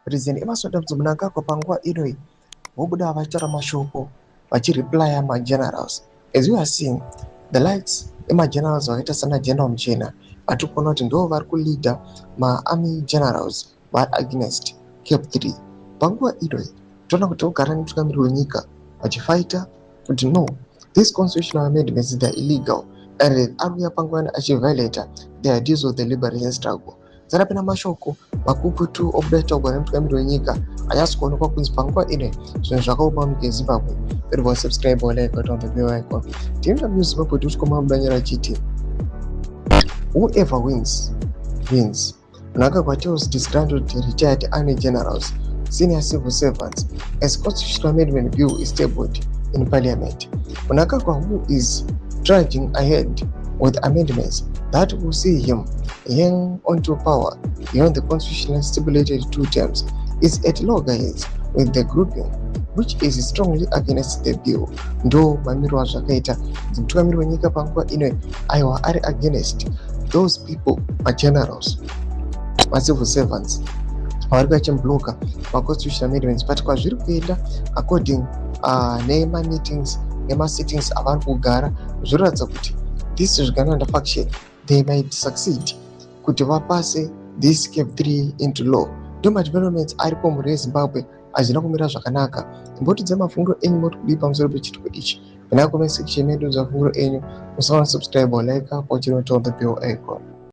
President emasodamdzo Mnangagwa panguva inoi vobuda vachitora mashoko vachireplya magenerals. As we are seeing, the likes emagenerals vakaita sana General Muchena vari kuona kuti ndo vari kuleader maarmy generals vari against Cap 3. Panguva inoi toona kuti vogara nemutungamiri wenyika vachifaita kuti no, these constitutional amendments they are illegal and arikuuya panguva ino achiviolata the ideas of the liberation struggle. Saka pena mashoko makukutu obuda achitaurwa nemutungamiri wenyika anyatso kuonekwa kunzi panguva inoi zvinhu zvakaoma munyika yeZimbabwe. Very subscribe or like on the bell icon. Team Zimbabwe tuchikoma mudanyira chiti whoever wins wins. Mnangagwa tells disgruntled retired army generals, senior civil servants, as constitutional amendment bill is tabled in parliament. Mnangagwa, who is trudging ahead with amendments that will see him hang onto power beyond the constitutionally stipulated 2 terms, is at loggerheads with the grouping which is strongly against the bill. Ndo mamiro azvakaita mutungamiri wenyika panguva ino aiwa ari against those people, generals, civil servants vari vachibloka constitutional amendments, but kwazviri kuenda according nemameetings nemasittings avari kugara zviratidza kuti this Uganda faction they might succeed kuti vapase this Cap 3 into law. Ndo madevelopments aripo mhuri yeZimbabwe hazvina kumira zvakanaka. Mbotidze mafunguro enyu moti kudii pamusoro pechituko ichi. Kana comment section yedu mafunguro enyu. Musaona subscribe or like pochinoto the bell icon.